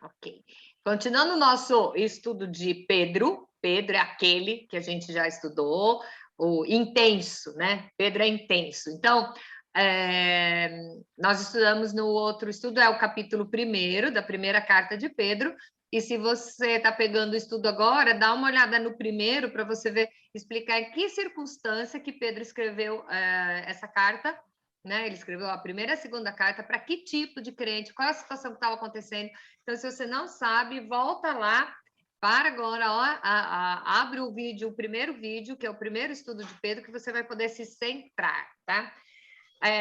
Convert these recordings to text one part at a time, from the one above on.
Ok. Continuando o nosso estudo de Pedro. Pedro é aquele que a gente já estudou, o intenso, né? Pedro é intenso. Então, nós estudamos no outro estudo, é o capítulo 1º da primeira carta de Pedro, e se você está pegando o estudo agora, dá uma olhada no primeiro para você ver, explicar em que circunstância que Pedro escreveu essa carta, né? Ele escreveu a primeira e a segunda carta, para que tipo de crente, qual a situação que estava acontecendo. Então, se você não sabe, volta lá, para agora, ó, abre o vídeo, o primeiro vídeo, que é o primeiro estudo de Pedro, que você vai poder se centrar, tá?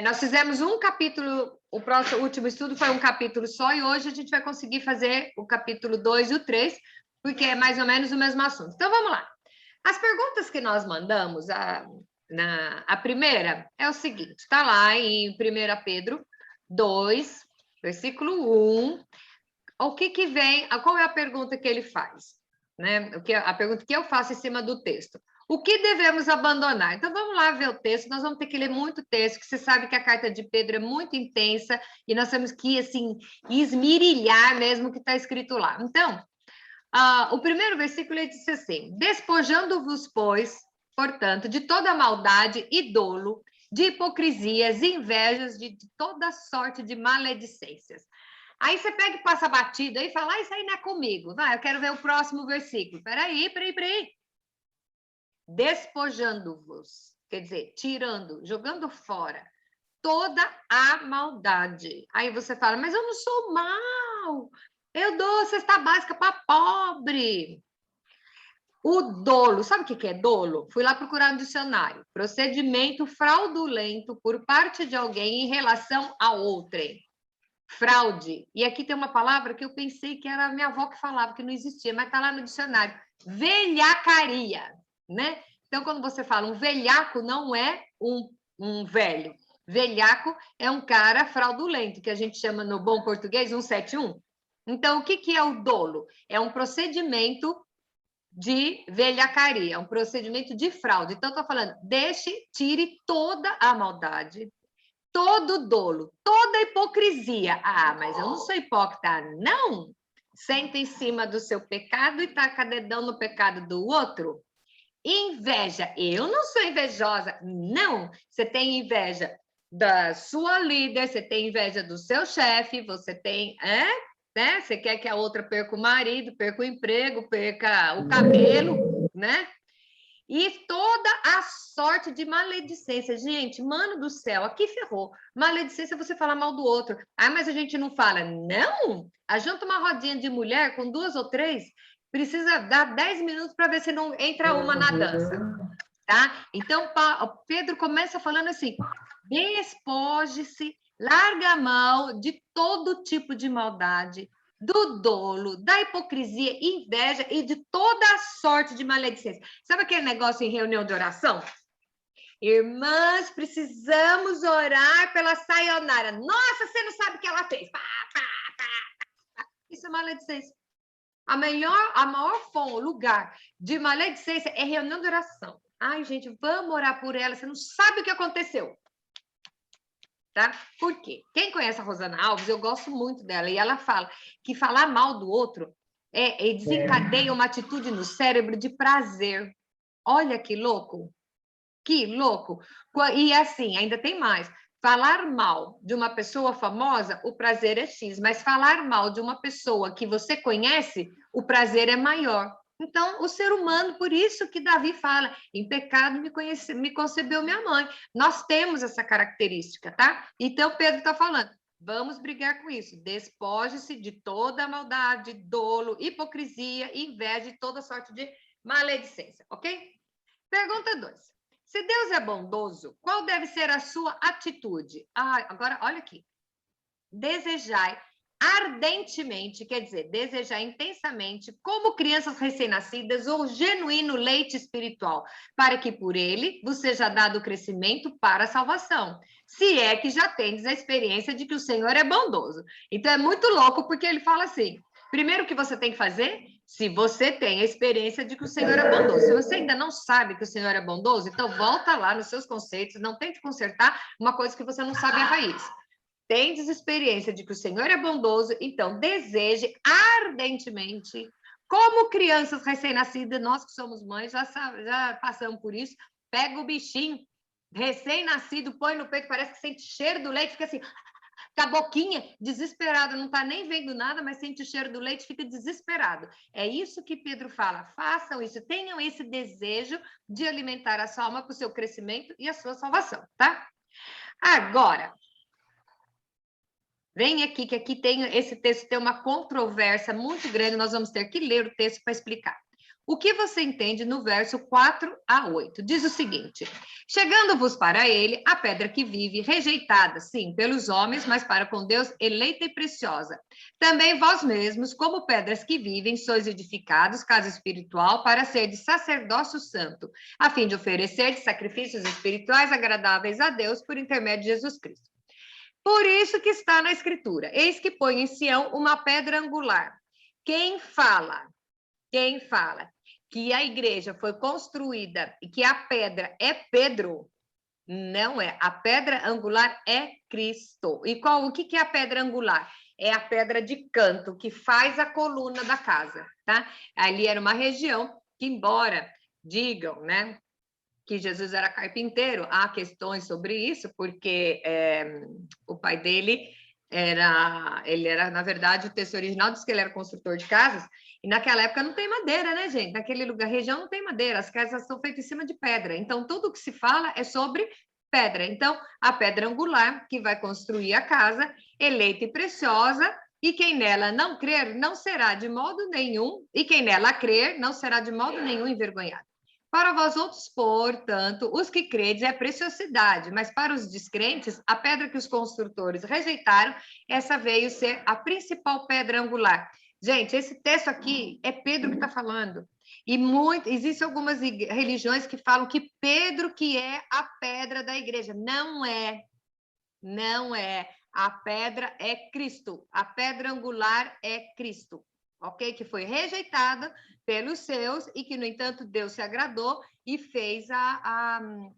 Nós fizemos um capítulo, o último estudo foi um capítulo só, e hoje a gente vai conseguir fazer o capítulo 2 e o 3, porque é mais ou menos o mesmo assunto. Então, vamos lá. As perguntas que nós mandamos, a primeira é o seguinte, está lá em 1 Pedro 2, versículo 1, o que vem, qual é a pergunta que ele faz? Né? A pergunta que eu faço em cima do texto. O que devemos abandonar? Então, vamos lá ver o texto, nós vamos ter que ler muito texto, que você sabe que a carta de Pedro é muito intensa, e nós temos que, assim, esmirilhar mesmo o que está escrito lá. Então, o primeiro versículo ele diz assim, despojando-vos, pois, portanto, de toda maldade e dolo, de hipocrisias, invejas, de toda sorte de maledicências. Aí você pega e passa batido aí e fala, isso aí não é comigo. Vai, eu quero ver o próximo versículo. Peraí. Despojando-vos, quer dizer, tirando, jogando fora toda a maldade. Aí você fala, mas eu não sou mal. Eu dou cesta básica para pobre. O dolo, sabe o que é dolo? Fui lá procurar no dicionário. Procedimento fraudulento por parte de alguém em relação a outrem. Fraude. E aqui tem uma palavra que eu pensei que era a minha avó que falava, que não existia, mas está lá no dicionário. Velhacaria, né? Então, quando você fala um velhaco, não é um velho. Velhaco é um cara fraudulento, que a gente chama no bom português 171. Então, o que é o dolo? É um procedimento de velhacaria, é um procedimento de fraude. Então, estou falando, tire toda a maldade, todo dolo, toda hipocrisia. Ah, mas eu não sou hipócrita. Não! Senta em cima do seu pecado e taca dedão no pecado do outro. Inveja. Eu não sou invejosa. Não! Você tem inveja da sua líder, você tem inveja do seu chefe, você tem... né? Você quer que a outra perca o marido, perca o emprego, perca o cabelo, né? E toda a sorte de maledicência. Gente, mano do céu, aqui ferrou. Maledicência é você falar mal do outro. Ah, mas a gente não fala. Não! Ajunta uma rodinha de mulher com 2 ou 3, precisa dar 10 minutos para ver se não entra uma na dança. Tá? Então, Pedro começa falando assim, despoje-se, larga a mão de todo tipo de maldade, do dolo, da hipocrisia, inveja e de toda a sorte de maledicência. Sabe aquele negócio em reunião de oração? Irmãs, precisamos orar pela Sayonara. Nossa, você não sabe o que ela fez. Pá, pá, pá, pá. Isso é maledicência. A maior lugar de maledicência é reunião de oração. Ai, gente, vamos orar por ela. Você não sabe o que aconteceu. Tá? Por quê? Quem conhece a Rosana Alves, eu gosto muito dela, e ela fala que falar mal do outro desencadeia uma atitude no cérebro de prazer. Olha que louco! Que louco! E assim, ainda tem mais. Falar mal de uma pessoa famosa, o prazer é X, mas falar mal de uma pessoa que você conhece, o prazer é maior. Então, o ser humano, por isso que Davi fala, em pecado me concebeu minha mãe. Nós temos essa característica, tá? Então, Pedro está falando, vamos brigar com isso. Despoje-se de toda a maldade, dolo, hipocrisia, inveja e toda sorte de maledicência, ok? Pergunta 2. Se Deus é bondoso, qual deve ser a sua atitude? Agora, olha aqui. Desejai ardentemente, quer dizer, desejar intensamente, como crianças recém-nascidas, o genuíno leite espiritual, para que por ele vos seja dado o crescimento para a salvação, se é que já tendes a experiência de que o Senhor é bondoso. Então, é muito louco, porque ele fala assim, primeiro que você tem que fazer, se você tem a experiência de que o Senhor é bondoso. Se você ainda não sabe que o Senhor é bondoso, então volta lá nos seus conceitos, não tente consertar uma coisa que você não sabe a raiz. tendes experiência de que o Senhor é bondoso, então deseje ardentemente, como crianças recém-nascidas, nós que somos mães, já passamos por isso, pega o bichinho recém-nascido, põe no peito, parece que sente cheiro do leite, fica assim, com a boquinha, desesperado, não está nem vendo nada, mas sente o cheiro do leite, fica desesperado. É isso que Pedro fala, façam isso, tenham esse desejo de alimentar a sua alma para o seu crescimento e a sua salvação, tá? Agora, vem aqui, que aqui tem esse texto tem uma controvérsia muito grande, nós vamos ter que ler o texto para explicar. O que você entende no verso 4 a 8? Diz o seguinte: chegando-vos para ele, a pedra que vive, rejeitada, sim, pelos homens, mas para com Deus, eleita e preciosa. Também vós mesmos, como pedras que vivem, sois edificados, casa espiritual, para ser de sacerdócio santo, a fim de oferecer de sacrifícios espirituais agradáveis a Deus por intermédio de Jesus Cristo. Por isso que está na Escritura: eis que põe em Sião uma pedra angular. Quem fala que a igreja foi construída e que a pedra é Pedro, não é. A pedra angular é Cristo. E o que é a pedra angular? É a pedra de canto que faz a coluna da casa, tá? Ali era uma região que, embora digam, né, que Jesus era carpinteiro, há questões sobre isso, porque o pai dele ele era, na verdade, o texto original diz que ele era construtor de casas, e naquela época não tem madeira, né, gente? Naquele lugar, região não tem madeira, as casas são feitas em cima de pedra, então tudo que se fala é sobre pedra. Então, a pedra angular que vai construir a casa, eleita e preciosa, e quem nela não crer, não será de modo nenhum, e quem nela crer, não será de modo nenhum envergonhado. Para vós outros, portanto, os que credes é preciosidade, mas para os descrentes, a pedra que os construtores rejeitaram, essa veio ser a principal pedra angular. Gente, esse texto aqui é Pedro que está falando. E existem algumas religiões que falam que Pedro que é a pedra da igreja. Não é. Não é. A pedra é Cristo. A pedra angular é Cristo. Ok? Que foi rejeitada pelos seus e que, no entanto, Deus se agradou e fez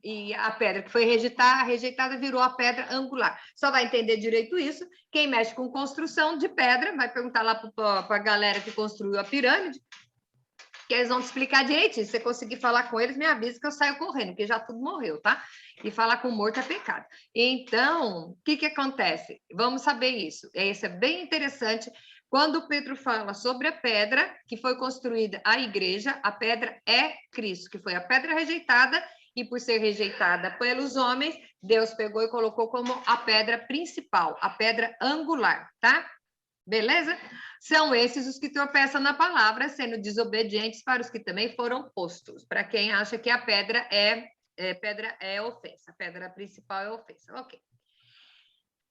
e a pedra que foi rejeitada virou a pedra angular. Só vai entender direito isso quem mexe com construção de pedra, vai perguntar lá para a galera que construiu a pirâmide, que eles vão te explicar direitinho. Se você conseguir falar com eles, me avisa que eu saio correndo, porque já tudo morreu, tá? E falar com morto é pecado. Então, o que acontece? Vamos saber isso. Isso é bem interessante. Quando Pedro fala sobre a pedra que foi construída a igreja, a pedra é Cristo, que foi a pedra rejeitada, e por ser rejeitada pelos homens, Deus pegou e colocou como a pedra principal, a pedra angular, tá? Beleza? São esses os que tropeçam na palavra, sendo desobedientes para os que também foram postos. Para quem acha que a pedra é ofensa, a pedra principal é ofensa. Ok.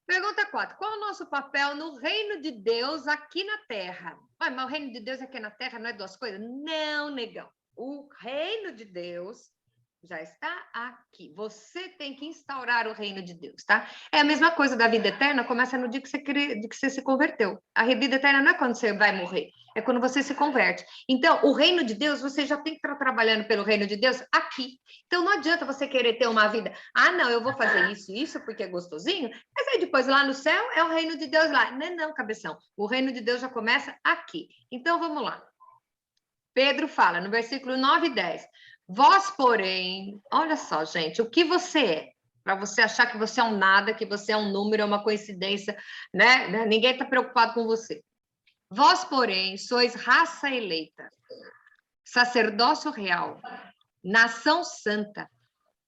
Pergunta 4. Qual é o nosso papel no reino de Deus aqui na Terra? Mas o reino de Deus aqui na Terra não é duas coisas? Não, negão. O reino de Deus já está aqui. Você tem que instaurar o reino de Deus, tá? É a mesma coisa da vida eterna, começa no dia que você se converteu. A vida eterna não é quando você vai morrer, é quando você se converte. Então, o reino de Deus, você já tem que estar trabalhando pelo reino de Deus aqui. Então, não adianta você querer ter uma vida, não, eu vou fazer isso porque é gostosinho, mas aí depois lá no céu é o reino de Deus lá. Não, cabeção. O reino de Deus já começa aqui. Então, vamos lá. Pedro fala no versículo 9 e 10. Vós, porém, olha só, gente, o que você é? Para você achar que você é um nada, que você é um número, é uma coincidência, né? Ninguém está preocupado com você. Vós, porém, sois raça eleita, sacerdócio real, nação santa,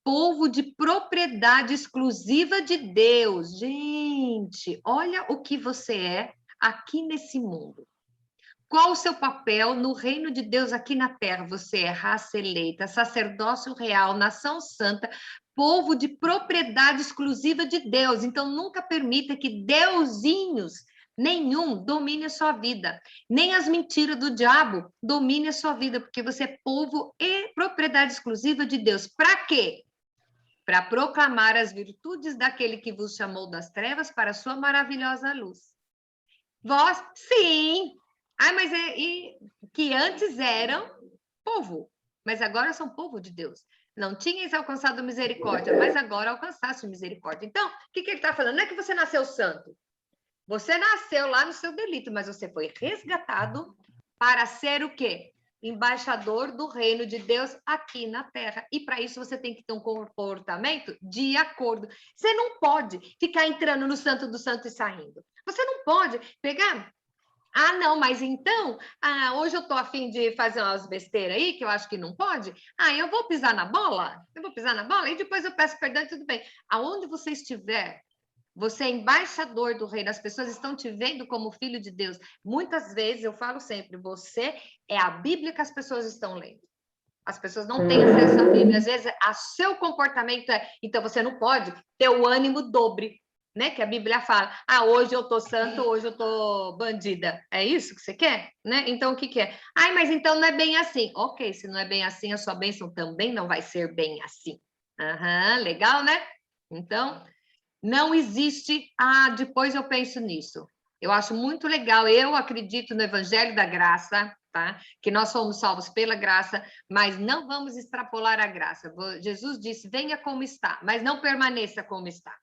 povo de propriedade exclusiva de Deus. Gente, olha o que você é aqui nesse mundo. Qual o seu papel no reino de Deus aqui na terra? Você é raça eleita, sacerdócio real, nação santa, povo de propriedade exclusiva de Deus. Então, nunca permita que deusinhos nenhum domine a sua vida, nem as mentiras do diabo domine a sua vida, porque você é povo e propriedade exclusiva de Deus. Para quê? Para proclamar as virtudes daquele que vos chamou das trevas para a sua maravilhosa luz. Vós, sim, mas que antes eram povo, mas agora são povo de Deus. não tinhas alcançado misericórdia, mas agora alcançaste misericórdia. Então, o que ele está falando? Não é que você nasceu santo. Você nasceu lá no seu delito, mas você foi resgatado para ser o quê? Embaixador do reino de Deus aqui na terra. E para isso você tem que ter um comportamento de acordo. Você não pode ficar entrando no santo do santo e saindo. Você não pode pegar... não, mas então, hoje eu estou a fim de fazer umas besteiras aí, que eu acho que não pode. Eu vou pisar na bola? Eu vou pisar na bola e depois eu peço perdão e tudo bem. Aonde você estiver, você é embaixador do reino, as pessoas estão te vendo como filho de Deus. Muitas vezes, eu falo sempre, você é a Bíblia que as pessoas estão lendo. As pessoas não têm acesso à Bíblia. Às vezes, seu comportamento então você não pode ter o ânimo dobre, né? Que a Bíblia fala, hoje eu tô santo, hoje eu tô bandida. É isso que você quer? Né? Então, o que que é? Mas então não é bem assim. Ok, se não é bem assim, a sua bênção também não vai ser bem assim. Legal, né? Então... não existe, depois eu penso nisso. Eu acho muito legal, eu acredito no Evangelho da Graça, tá? Que nós somos salvos pela graça, mas não vamos extrapolar a graça. Jesus disse, venha como está, mas não permaneça como está.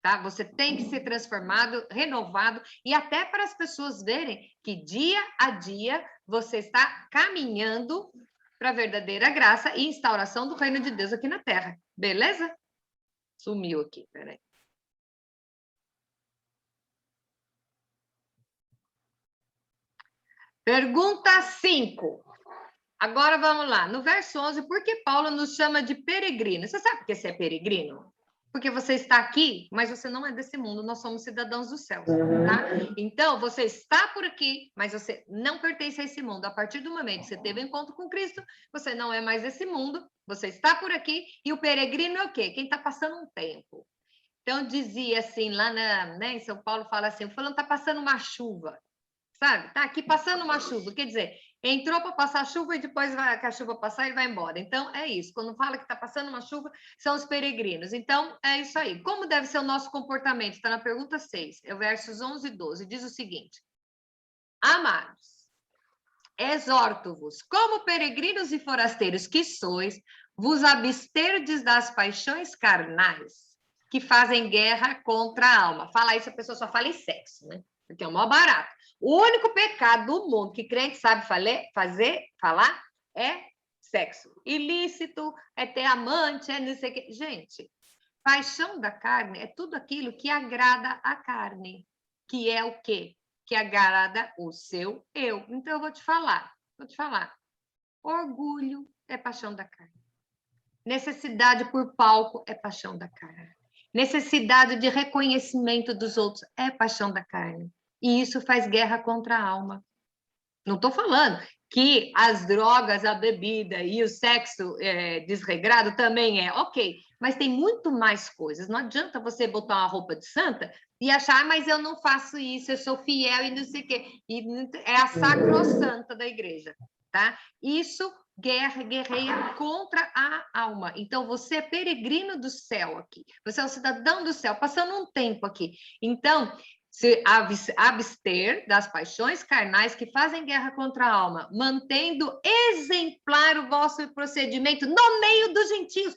Tá? Você tem que ser transformado, renovado, e até para as pessoas verem que dia a dia você está caminhando para a verdadeira graça e instauração do reino de Deus aqui na Terra. Beleza? Sumiu aqui, peraí. Pergunta 5. Agora vamos lá. No verso 11, por que Paulo nos chama de peregrino? Você sabe por que você é peregrino? Porque você está aqui, mas você não é desse mundo, nós somos cidadãos dos céus, tá? Então, você está por aqui, mas você não pertence a esse mundo. A partir do momento que você teve um encontro com Cristo, você não é mais desse mundo, você está por aqui, e o peregrino é o quê? Quem está passando um tempo. Então, dizia assim, lá em São Paulo, fala assim, o fulano está passando uma chuva, sabe? Tá aqui passando uma chuva, quer dizer, entrou para passar chuva e depois que a chuva passar, ele vai embora. Então, é isso. Quando fala que está passando uma chuva, são os peregrinos. Então, é isso aí. Como deve ser o nosso comportamento? Está na pergunta 6, é o versos 11 e 12. Diz o seguinte, amados, exorto-vos, como peregrinos e forasteiros que sois, vos absterdes das paixões carnais, que fazem guerra contra a alma. Fala isso, a pessoa só fala em sexo, né? Porque é o maior barato. O único pecado do mundo que crente sabe falar, é sexo. Ilícito, é ter amante, é não sei o quê. Gente, paixão da carne é tudo aquilo que agrada a carne. Que é o quê? Que agrada o seu eu. Então, eu vou te falar. Orgulho é paixão da carne. Necessidade por palco é paixão da carne. Necessidade de reconhecimento dos outros é paixão da carne. E isso faz guerra contra a alma. Não estou falando que as drogas, a bebida e o sexo desregrado também é ok, mas tem muito mais coisas. Não adianta você botar uma roupa de santa e achar, mas eu não faço isso, eu sou fiel e não sei o quê. E é a sacrossanta da igreja, tá? Isso guerreia contra a alma. Então, você é peregrino do céu aqui. Você é um cidadão do céu, passando um tempo aqui. Então, se abster das paixões carnais que fazem guerra contra a alma, mantendo exemplar o vosso procedimento no meio dos gentios.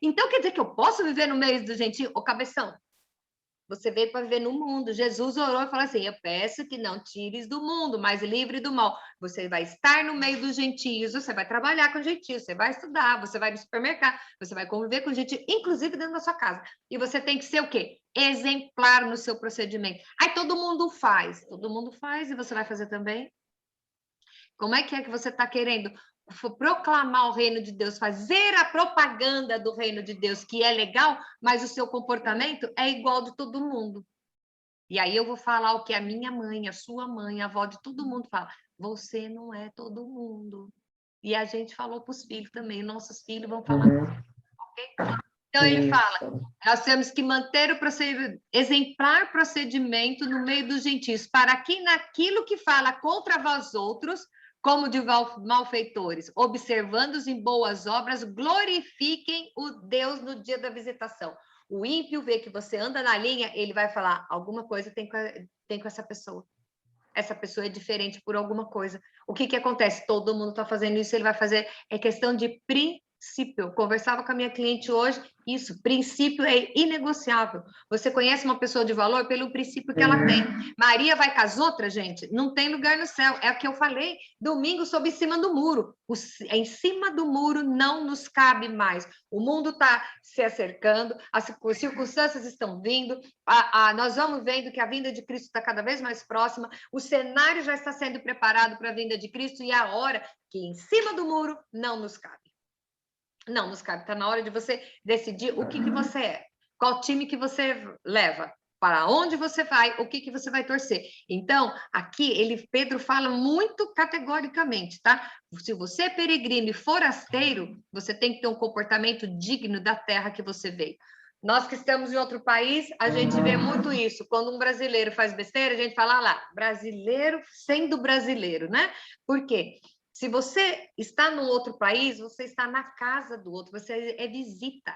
Então quer dizer que eu posso viver no meio dos gentios? Ô, cabeção, você veio para viver no mundo. Jesus orou e falou assim, eu peço que não tires do mundo, mas livre do mal. Você vai estar no meio dos gentios, você vai trabalhar com gentios, você vai estudar, você vai no supermercado, você vai conviver com gentios, inclusive dentro da sua casa. E você tem que ser o quê? Exemplar no seu procedimento. Aí todo mundo faz e você vai fazer também? Como é que você está querendo proclamar o reino de Deus, fazer a propaganda do reino de Deus, que é legal, mas o seu comportamento é igual de todo mundo? E aí eu vou falar o que a minha mãe, a sua mãe, a avó de todo mundo fala. Você não é todo mundo. E a gente falou para os filhos também, nossos filhos vão falar. Okay? Então, ele fala, nós temos que manter o exemplar procedimento no meio dos gentios, para que naquilo que fala contra vós outros, como de malfeitores, observando-os em boas obras, glorifiquem o Deus no dia da visitação. O ímpio vê que você anda na linha, ele vai falar, alguma coisa tem com essa pessoa. Essa pessoa é diferente por alguma coisa. O que acontece? Todo mundo está fazendo isso, ele vai fazer, é questão de princípio. princípio. Eu conversava com a minha cliente hoje, isso, princípio é inegociável. Você conhece uma pessoa de valor pelo princípio que ela tem. Maria vai com as outras, gente, não tem lugar no céu. É o que eu falei domingo sobre em cima do muro. Em cima do muro não nos cabe mais. O mundo está se acercando, as circunstâncias estão vindo, nós vamos vendo que a vinda de Cristo está cada vez mais próxima, o cenário já está sendo preparado para a vinda de Cristo e é a hora que em cima do muro não nos cabe. Não nos cabe. Está na hora de você decidir o que você é, qual time que você leva, para onde você vai, o que você vai torcer. Então, aqui, Pedro fala muito categoricamente, tá? Se você é peregrino e forasteiro, você tem que ter um comportamento digno da terra que você veio. Nós que estamos em outro país, a gente vê muito isso. Quando um brasileiro faz besteira, a gente fala lá, brasileiro sendo brasileiro, né? Por quê? Se você está num outro país, você está na casa do outro, você é visita.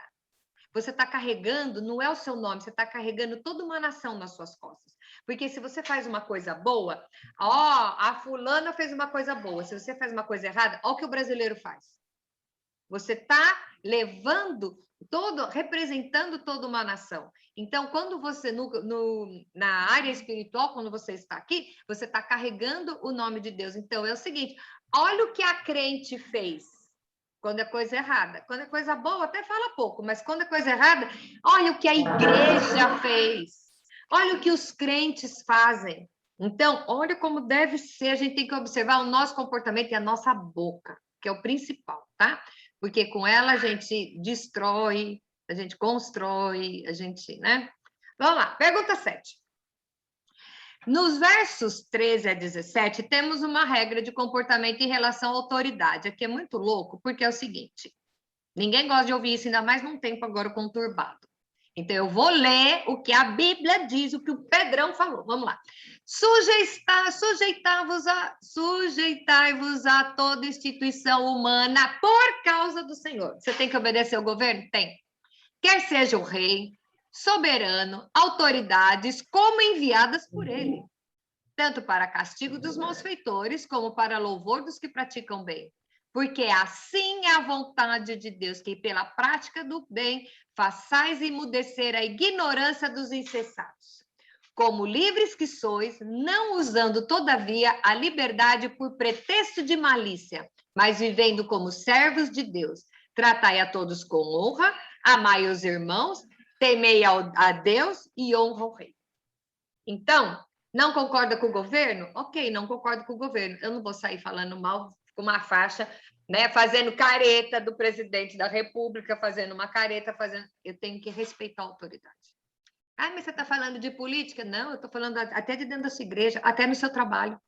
Você está carregando, não é o seu nome, você está carregando toda uma nação nas suas costas. Porque se você faz uma coisa boa, a fulana fez uma coisa boa. Se você faz uma coisa errada, olha o que o brasileiro faz. Você está representando toda uma nação. Então, quando você, na área espiritual, quando você está aqui, você está carregando o nome de Deus. Então, é o seguinte, olha o que a crente fez. Quando é coisa errada. Quando é coisa boa, até fala pouco, mas quando é coisa errada, olha o que a igreja fez. Olha o que os crentes fazem. Então, olha como deve ser, a gente tem que observar o nosso comportamento e a nossa boca, que é o principal, tá? Porque com ela a gente destrói, a gente constrói, a gente, né? Vamos lá, pergunta 7. Nos versos 13 a 17, temos uma regra de comportamento em relação à autoridade. Aqui é muito louco, porque é o seguinte: ninguém gosta de ouvir isso, ainda mais num tempo agora conturbado. Então, eu vou ler o que a Bíblia diz, o que o Pedrão falou. Vamos lá. Sujeitai-vos a toda instituição humana por causa do Senhor. Você tem que obedecer ao governo? Tem. Quer seja o rei, soberano, autoridades, como enviadas por ele, tanto para castigo dos malfeitores, como para louvor dos que praticam bem. Porque assim é a vontade de Deus, que pela prática do bem façais emudecer a ignorância dos insensatos. Como livres que sois, não usando, todavia, a liberdade por pretexto de malícia, mas vivendo como servos de Deus. Tratai a todos com honra, amai os irmãos, temei a Deus e honra o rei. Então, não concorda com o governo? Ok, não concordo com o governo. Eu não vou sair falando mal com uma faixa, né, fazendo careta do presidente da República, fazendo uma careta, eu tenho que respeitar a autoridade. Ah, mas você está falando de política? Não, eu estou falando até de dentro da sua igreja, até no seu trabalho.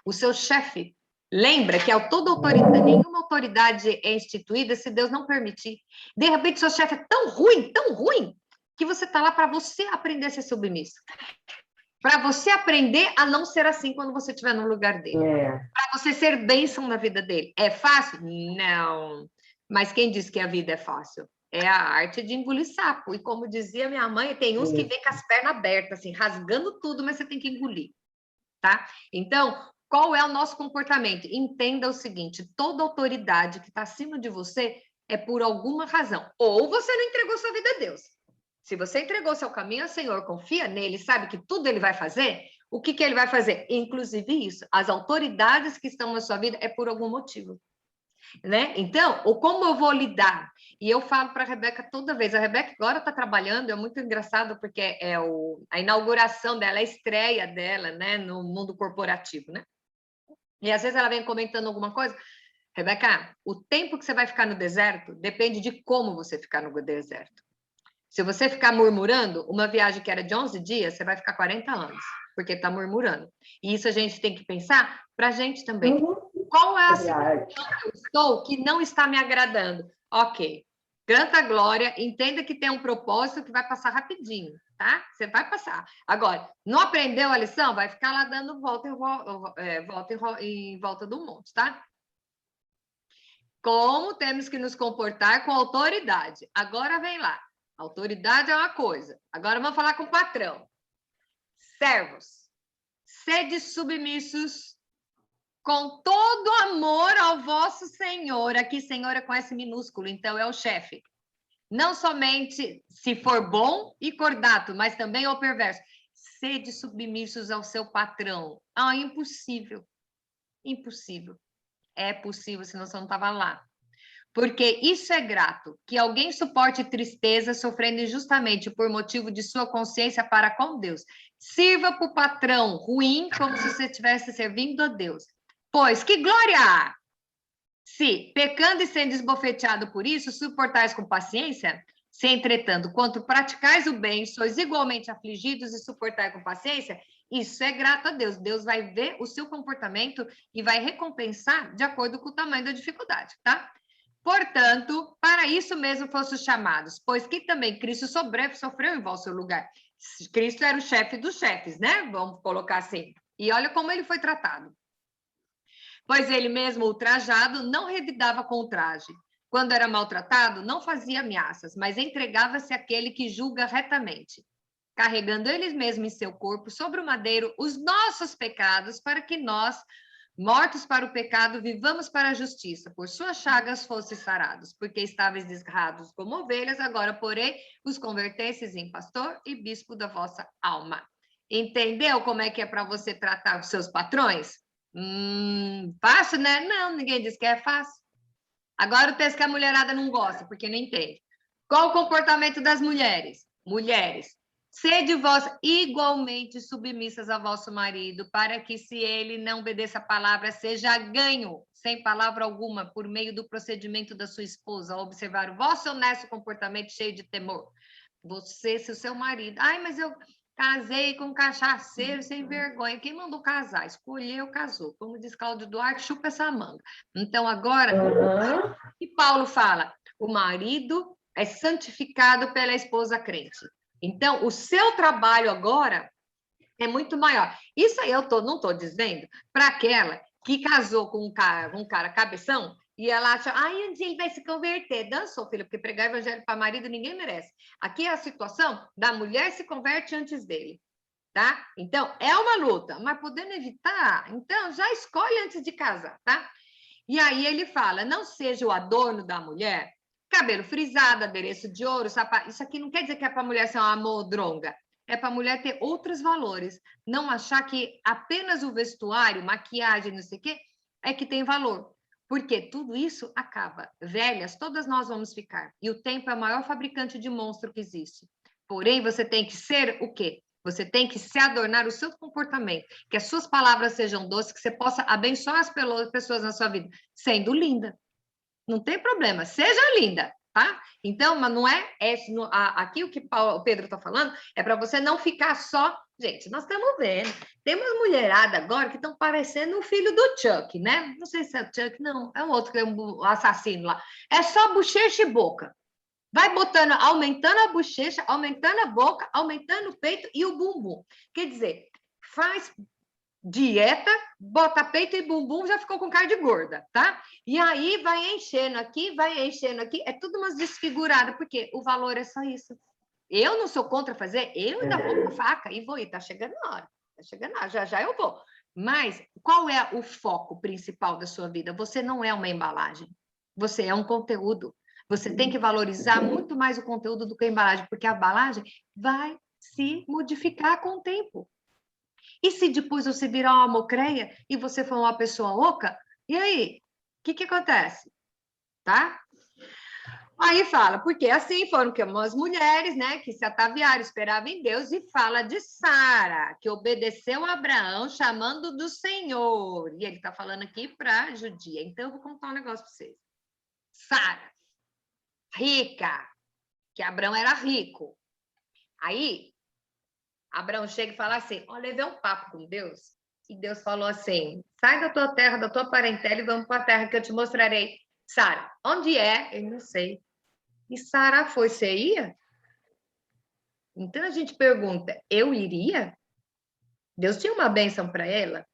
O seu chefe, lembra que toda autoridade, nenhuma autoridade é instituída se Deus não permitir. De repente, seu chefe é tão ruim, que você está lá para você aprender a ser submisso. Para você aprender a não ser assim quando você estiver no lugar dele. Para você ser bênção na vida dele. É fácil? Não. Mas quem diz que a vida é fácil? É a arte de engolir sapo. E como dizia minha mãe, tem uns que vêm com as pernas abertas, assim, rasgando tudo, mas você tem que engolir. Tá? Então, qual é o nosso comportamento? Entenda o seguinte, toda autoridade que está acima de você é por alguma razão. Ou você não entregou sua vida a Deus. Se você entregou seu caminho ao Senhor, confia nele, sabe que tudo ele vai fazer, o que ele vai fazer? Inclusive isso, as autoridades que estão na sua vida é por algum motivo. Né? Então, ou como eu vou lidar? E eu falo para a Rebeca toda vez, a Rebeca agora está trabalhando, é muito engraçado, porque é a inauguração dela, a estreia dela, né, no mundo corporativo, né? E às vezes ela vem comentando alguma coisa, Rebeca, o tempo que você vai ficar no deserto depende de como você ficar no deserto. Se você ficar murmurando, uma viagem que era de 11 dias, você vai ficar 40 anos, porque está murmurando. E isso a gente tem que pensar para a gente também. Qual é a situação que eu estou que não está me agradando? Ok, canta a glória, entenda que tem um propósito que vai passar rapidinho, tá? Você vai passar. Agora, não aprendeu a lição? Vai ficar lá dando volta em volta do monte, tá? Como temos que nos comportar com autoridade? Agora vem lá. Autoridade é uma coisa. Agora vamos falar com o patrão. Servos, sede submissos com todo amor ao vosso Senhor. Aqui, Senhor é com S minúsculo, então é o chefe. Não somente se for bom e cordato, mas também o perverso. Sede submissos ao seu patrão. Ah, impossível. Impossível. É possível, senão você não estava lá. Porque isso é grato, que alguém suporte tristeza sofrendo injustamente por motivo de sua consciência para com Deus. Sirva para o patrão ruim como se você estivesse servindo a Deus. Pois que glória há! Se, pecando e sendo esbofeteado por isso, suportais com paciência, se, entretanto, quanto praticais o bem, sois igualmente afligidos e suportai com paciência, isso é grato a Deus. Deus vai ver o seu comportamento e vai recompensar de acordo com o tamanho da dificuldade, tá? Portanto, para isso mesmo fossem chamados, pois que também Cristo sofreu em vosso lugar. Cristo era o chefe dos chefes, né? Vamos colocar assim. E olha como ele foi tratado. Pois ele mesmo, ultrajado, não revidava com o traje. Quando era maltratado, não fazia ameaças, mas entregava-se àquele que julga retamente, carregando ele mesmo em seu corpo, sobre o madeiro, os nossos pecados, para que nós, mortos para o pecado, vivamos para a justiça. Por suas chagas fostes sarados, porque estáveis desgarrados como ovelhas, agora, porém, os convertestes em pastor e bispo da vossa alma. Entendeu como é que é para você tratar os seus patrões? Fácil, né? Não, ninguém diz que é fácil. Agora o texto que a mulherada não gosta, porque não entende. Qual o comportamento das mulheres? Mulheres, sede vós igualmente submissas a vosso marido, para que, se ele não obedeça a palavra, seja ganho, sem palavra alguma, por meio do procedimento da sua esposa, a observar o vosso honesto comportamento cheio de temor. Você, se o seu marido... Ai, mas eu casei com um cachaceiro sem vergonha. Quem mandou casar? Escolheu, casou. Como diz Cláudio Duarte, chupa essa manga. Então, agora, e Paulo fala, o marido é santificado pela esposa crente. Então, o seu trabalho agora é muito maior. Isso aí não estou dizendo para aquela que casou com um cara cabeção e ela acha, ai, um dia ele vai se converter. Dançou, filho, porque pregar evangelho para marido ninguém merece. Aqui é a situação da mulher se converte antes dele, tá? Então, é uma luta, mas podendo evitar, então já escolhe antes de casar, tá? E aí ele fala, não seja o adorno da mulher, cabelo frisado, adereço de ouro, sapato. Isso aqui não quer dizer que é para a mulher ser uma modronga. É para a mulher ter outros valores. Não achar que apenas o vestuário, maquiagem, não sei o quê, é que tem valor. Porque tudo isso acaba. Velhas, todas nós vamos ficar. E o tempo é o maior fabricante de monstro que existe. Porém, você tem que ser o quê? Você tem que se adornar o seu comportamento. Que as suas palavras sejam doces, que você possa abençoar as pessoas na sua vida, sendo linda. Não tem problema, seja linda, tá? Então, mas não é aqui o que o Pedro está falando é para você não ficar só. Gente, nós estamos vendo. Tem umas mulheradas agora que estão parecendo o filho do Chuck, né? Não sei se é o Chuck, não. É um outro que é um assassino lá. É só bochecha e boca. Vai botando, aumentando a bochecha, aumentando a boca, aumentando o peito e o bumbum. Quer dizer, faz dieta, bota peito e bumbum, já ficou com cara de gorda, tá? E aí vai enchendo aqui, é tudo umas desfiguradas, porque o valor é só isso. Eu não sou contra fazer, eu ainda vou com a faca e vou, e tá chegando a hora, já eu vou. Mas qual é o foco principal da sua vida? Você não é uma embalagem, você é um conteúdo. Você tem que valorizar muito mais o conteúdo do que a embalagem, porque a embalagem vai se modificar com o tempo. E se depois você virar uma mocreia e você for uma pessoa oca, e aí? O que acontece? Tá? Aí fala, porque assim foram que umas mulheres, né, que se ataviaram, esperavam em Deus, e fala de Sara, que obedeceu a Abraão, chamando do Senhor. E ele está falando aqui para a judia. Então, eu vou contar um negócio para vocês. Sara, rica, que Abraão era rico. Aí, Abraão chega e fala assim, ó, levei um papo com Deus, e Deus falou assim, sai da tua terra, da tua parentela, e vamos para a terra que eu te mostrarei. Sara, onde é? Eu não sei. E Sara foi, você ia? Então a gente pergunta, eu iria? Deus tinha uma bênção para ela,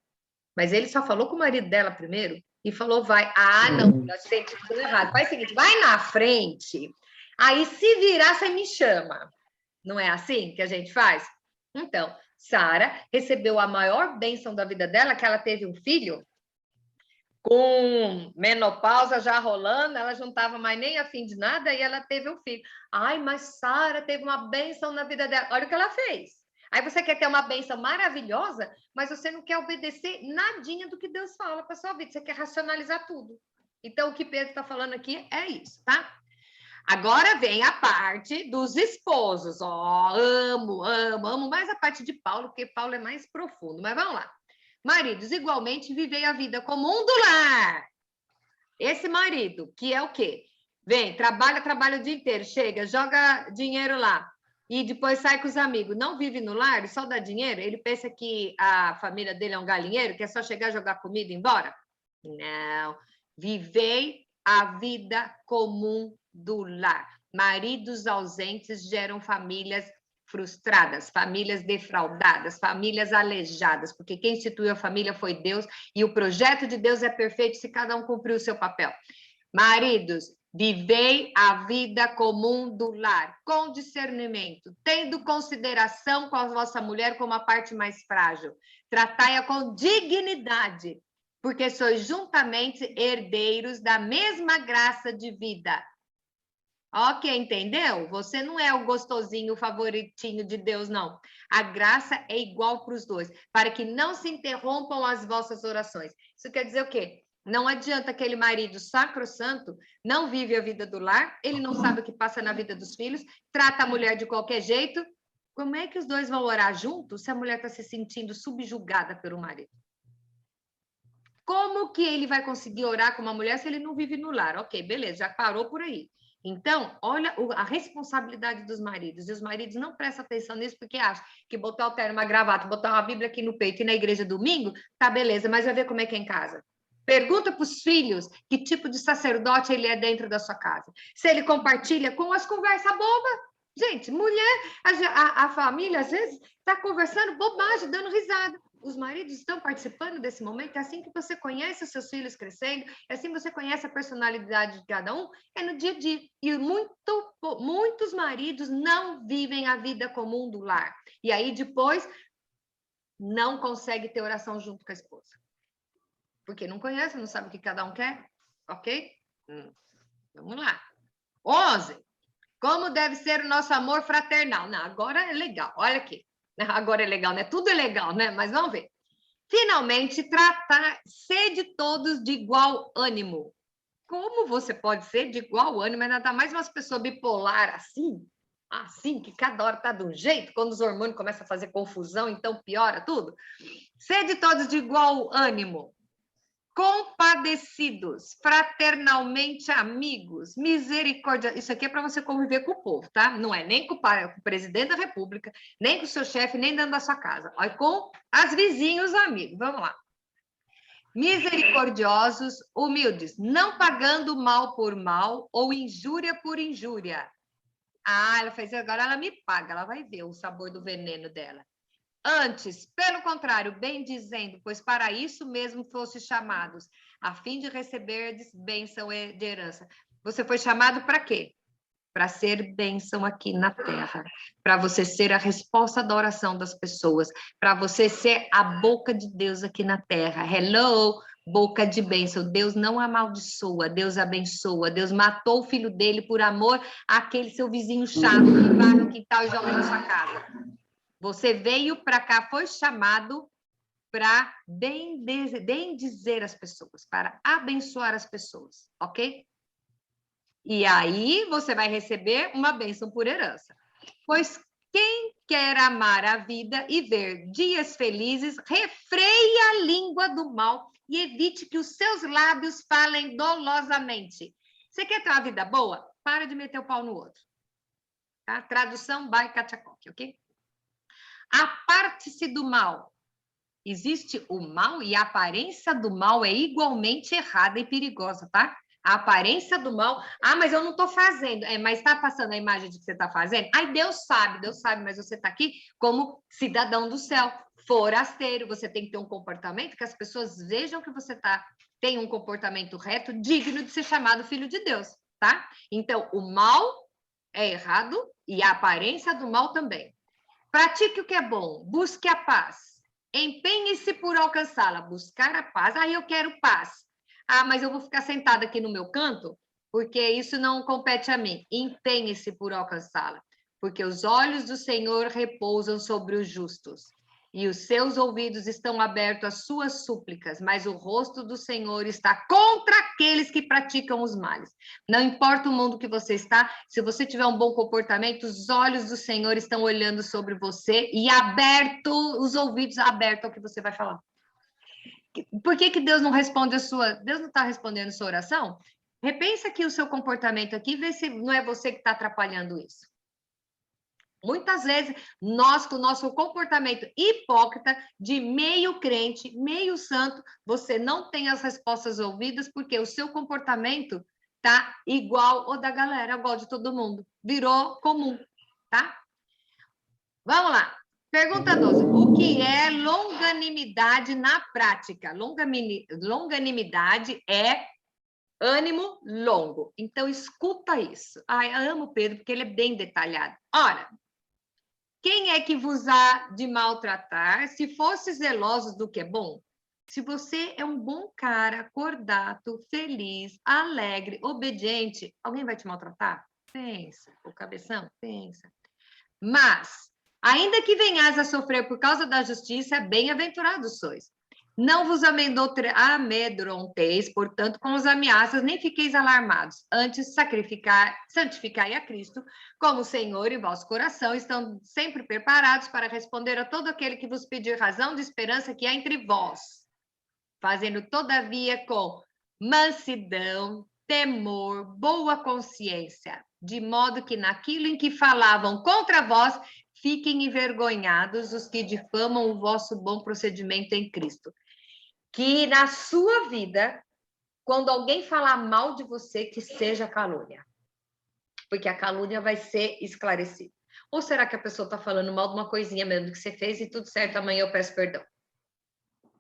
mas ele só falou com o marido dela primeiro, e falou, vai. Ah, não, eu sei que tudo errado. Faz o seguinte, vai na frente, aí se virar, você me chama. Não é assim que a gente faz? Então, Sara recebeu a maior bênção da vida dela, que ela teve um filho, com menopausa já rolando, ela já não estava mais nem afim de nada, e ela teve um filho. Ai, mas Sara teve uma bênção na vida dela. Olha o que ela fez. Aí você quer ter uma bênção maravilhosa, mas você não quer obedecer nadinha do que Deus fala para sua vida. Você quer racionalizar tudo. Então, o que Pedro está falando aqui é isso, tá? Agora vem a parte dos esposos. Ó, amo mais a parte de Paulo, porque Paulo é mais profundo. Mas vamos lá. Maridos, igualmente, vivei a vida comum do lar. Esse marido, que é o quê? Vem, trabalha o dia inteiro, chega, joga dinheiro lá e depois sai com os amigos. Não vive no lar, só dá dinheiro? Ele pensa que a família dele é um galinheiro, que é só chegar, jogar comida e ir embora? Não. Vivei a vida comum do lar. Maridos ausentes geram famílias frustradas, famílias defraudadas, famílias aleijadas, porque quem instituiu a família foi Deus e o projeto de Deus é perfeito se cada um cumprir o seu papel. Maridos, vivei a vida comum do lar, com discernimento, tendo consideração com a vossa mulher como a parte mais frágil. Tratai-a com dignidade, porque sois juntamente herdeiros da mesma graça de vida. Ok, entendeu? Você não é o gostosinho, o favoritinho de Deus, não. A graça é igual para os dois, para que não se interrompam as vossas orações. Isso quer dizer o quê? Não adianta aquele marido sacrossanto, não vive a vida do lar, ele não sabe o que passa na vida dos filhos, trata a mulher de qualquer jeito. Como é que os dois vão orar juntos se a mulher está se sentindo subjugada pelo marido? Como que ele vai conseguir orar com uma mulher se ele não vive no lar? Ok, beleza, já parou por aí. Então, olha a responsabilidade dos maridos. E os maridos não prestam atenção nisso porque acham que botar o terno, uma gravata, botar uma Bíblia aqui no peito e na igreja domingo, tá beleza, mas vai ver como é que é em casa. Pergunta para os filhos que tipo de sacerdote ele é dentro da sua casa. Se ele compartilha com as conversas bobas. Gente, mulher, a família às vezes está conversando bobagem, dando risada. Os maridos estão participando desse momento, é assim que você conhece os seus filhos crescendo, é assim que você conhece a personalidade de cada um, é no dia a dia. E muitos maridos não vivem a vida comum do lar. E aí depois não consegue ter oração junto com a esposa. Porque não conhece, não sabe o que cada um quer, ok? Vamos lá. 11. Como deve ser o nosso amor fraternal? Não, agora é legal, olha aqui. Agora é legal, né? Tudo é legal, né? Mas vamos ver. Finalmente, tratar, ser de todos de igual ânimo. Como você pode ser de igual ânimo? Ainda mais umas pessoas bipolar assim, que cada hora tá de um jeito, quando os hormônios começam a fazer confusão, então piora tudo. Ser de todos de igual ânimo. Compadecidos, fraternalmente amigos, misericórdia. Isso aqui é para você conviver com o povo, tá? Não é nem com o presidente da República, nem com o seu chefe, nem dentro da sua casa. Olha, com as vizinhos amigos. Vamos lá. Misericordiosos, humildes, não pagando mal por mal ou injúria por injúria. Ah, ela fez agora, ela me paga, ela vai ver o sabor do veneno dela. Antes, pelo contrário, bem dizendo, pois para isso mesmo fosse chamados, a fim de receber bênção de herança. Você foi chamado para quê? Para ser bênção aqui na terra, para você ser a resposta da oração das pessoas, para você ser a boca de Deus aqui na terra. Hello, boca de bênção. Deus não amaldiçoa, Deus abençoa. Deus matou o filho dele por amor àquele seu vizinho chato que vai no quintal e joga na sua casa. Você veio para cá, foi chamado para bem dizer as pessoas, para abençoar as pessoas, ok? E aí você vai receber uma bênção por herança. Pois quem quer amar a vida e ver dias felizes, refreie a língua do mal e evite que os seus lábios falem dolosamente. Você quer ter uma vida boa? Para de meter o pau no outro. Tá? Tradução by Kachakok, ok? Aparte-se do mal. Existe o mal e a aparência do mal é igualmente errada e perigosa, tá? A aparência do mal, mas eu não estou fazendo, mas está passando a imagem de que você está fazendo? Ai, Deus sabe, mas você está aqui como cidadão do céu, forasteiro, você tem que ter um comportamento que as pessoas vejam que você tem um comportamento reto, digno de ser chamado filho de Deus, tá? Então, o mal é errado e a aparência do mal também. Pratique o que é bom, busque a paz, empenhe-se por alcançá-la, buscar a paz. Eu quero paz. Ah, mas eu vou ficar sentada aqui no meu canto, porque isso não compete a mim. Empenhe-se por alcançá-la, porque os olhos do Senhor repousam sobre os justos, e os seus ouvidos estão abertos às suas súplicas, mas o rosto do Senhor está contra aqueles que praticam os males. Não importa o mundo que você está, se você tiver um bom comportamento, os olhos do Senhor estão olhando sobre você e os ouvidos abertos ao que você vai falar. Por que Deus não responde a sua... Deus não está respondendo a sua oração? Repensa aqui o seu comportamento aqui, vê se não é você que está atrapalhando isso. Muitas vezes, nós, com o nosso comportamento hipócrita, de meio crente, meio santo, você não tem as respostas ouvidas, porque o seu comportamento tá igual ao da galera, igual de todo mundo. Virou comum, tá? Vamos lá. Pergunta 12. O que é longanimidade na prática? Longanimidade é ânimo longo. Então, escuta isso. Ai, eu amo o Pedro, porque ele é bem detalhado. Ora, quem é que vos há de maltratar, se fosse zelosos do que é bom? Se você é um bom cara, cordato, feliz, alegre, obediente, alguém vai te maltratar? Pensa. O cabeção? Pensa. Mas, ainda que venhais a sofrer por causa da justiça, bem-aventurados sois. Não vos amedronteis, portanto, com as ameaças, nem fiqueis alarmados. Antes, santificai a Cristo como Senhor, e vosso coração estão sempre preparados para responder a todo aquele que vos pedir razão de esperança que há entre vós, fazendo, todavia, com mansidão, temor, boa consciência, de modo que naquilo em que falavam contra vós, fiquem envergonhados os que difamam o vosso bom procedimento em Cristo. Que na sua vida, quando alguém falar mal de você, que seja calúnia. Porque a calúnia vai ser esclarecida. Ou será que a pessoa está falando mal de uma coisinha mesmo que você fez e tudo certo, amanhã eu peço perdão?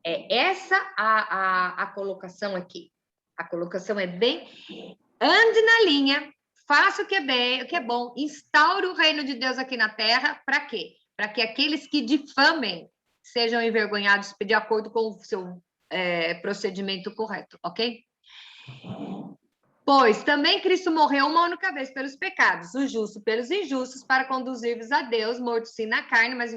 É essa a colocação aqui. A colocação é bem... Ande na linha, faça o que é bom, instaure o reino de Deus aqui na terra, para quê? Para que aqueles que difamem sejam envergonhados de acordo com o seu procedimento correto, ok? Pois também Cristo morreu uma única vez pelos pecados, o justo pelos injustos, para conduzir-vos a Deus, morto sim na carne, mas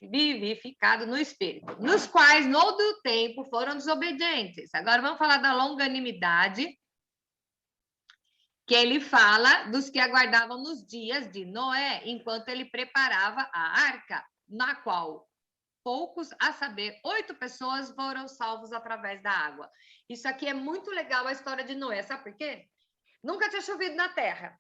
vivificado no Espírito, nos quais, no outro tempo, foram desobedientes. Agora vamos falar da longanimidade, que ele fala dos que aguardavam nos dias de Noé, enquanto ele preparava a arca, na qual poucos, a saber, 8 pessoas foram salvos através da água. Isso aqui é muito legal, a história de Noé, sabe por quê? Nunca tinha chovido na terra.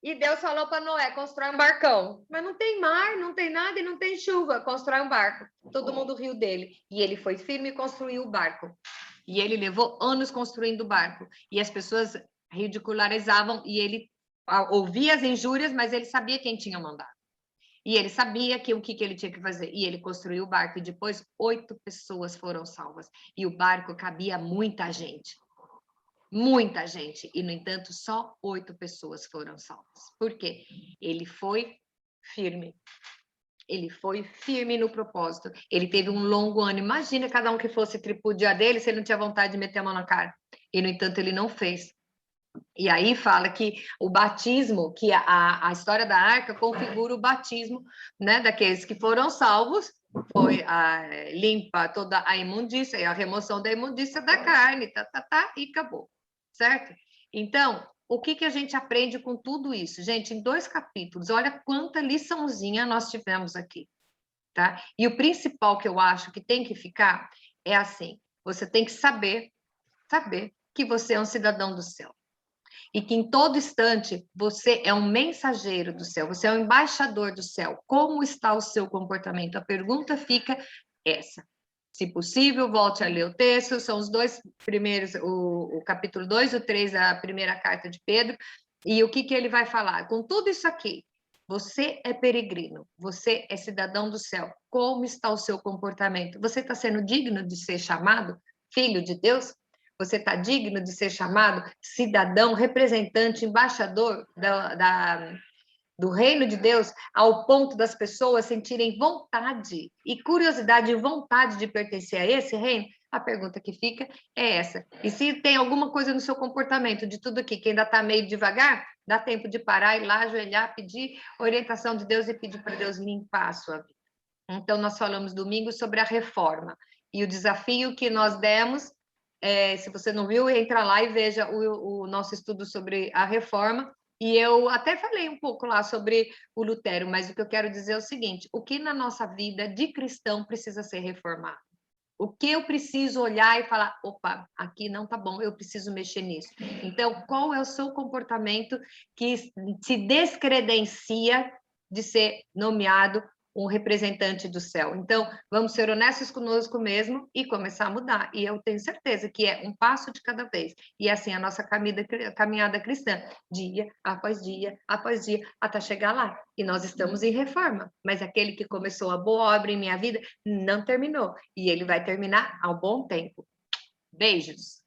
E Deus falou para Noé, constrói um barcão. Mas não tem mar, não tem nada e não tem chuva, constrói um barco. Todo mundo riu dele. E ele foi firme e construiu o barco. E ele levou anos construindo o barco. E as pessoas ridicularizavam e ele ouvia as injúrias, mas ele sabia quem tinha mandado. E ele sabia o que ele tinha que fazer. E ele construiu o barco. E depois 8 pessoas foram salvas. E o barco cabia muita gente. Muita gente. E, no entanto, só 8 pessoas foram salvas. Por quê? Ele foi firme. Ele foi firme no propósito. Ele teve um longo ano. Imagina cada um que fosse tripudiar dele se ele não tinha vontade de meter a mão na cara. E, no entanto, ele não fez. E aí fala que o batismo, que a história da arca configura o batismo, né, daqueles que foram salvos, foi limpa toda a imundícia, e a remoção da imundícia da carne, e acabou, certo? Então, o que a gente aprende com tudo isso? Gente, em 2 capítulos, olha quanta liçãozinha nós tivemos aqui, tá? E o principal que eu acho que tem que ficar é assim, você tem que saber que você é um cidadão do céu. E que em todo instante você é um mensageiro do céu, você é um embaixador do céu. Como está o seu comportamento? A pergunta fica essa. Se possível, volte a ler o texto, são os 2 primeiros, o capítulo 2 e o 3 da primeira carta de Pedro, e o que ele vai falar? Com tudo isso aqui, você é peregrino, você é cidadão do céu. Como está o seu comportamento? Você está sendo digno de ser chamado filho de Deus? Você está digno de ser chamado cidadão, representante, embaixador do reino de Deus, ao ponto das pessoas sentirem vontade e curiosidade e vontade de pertencer a esse reino? A pergunta que fica é essa. E se tem alguma coisa no seu comportamento de tudo aqui que ainda está meio devagar, dá tempo de parar, ir lá, ajoelhar, pedir orientação de Deus e pedir para Deus limpar a sua vida. Então, nós falamos domingo sobre a reforma. E o desafio que nós demos, se você não viu, entra lá e veja o nosso estudo sobre a reforma. E eu até falei um pouco lá sobre o Lutero, mas o que eu quero dizer é o seguinte: o que na nossa vida de cristão precisa ser reformado? O que eu preciso olhar e falar, opa, aqui não tá bom, eu preciso mexer nisso. Então, qual é o seu comportamento que se descredencia de ser nomeado um representante do céu? Então, vamos ser honestos conosco mesmo e começar a mudar. E eu tenho certeza que é um passo de cada vez. E assim, a nossa caminhada cristã, dia após dia, até chegar lá. E nós estamos em reforma. Mas aquele que começou a boa obra em minha vida não terminou. E ele vai terminar há um bom tempo. Beijos!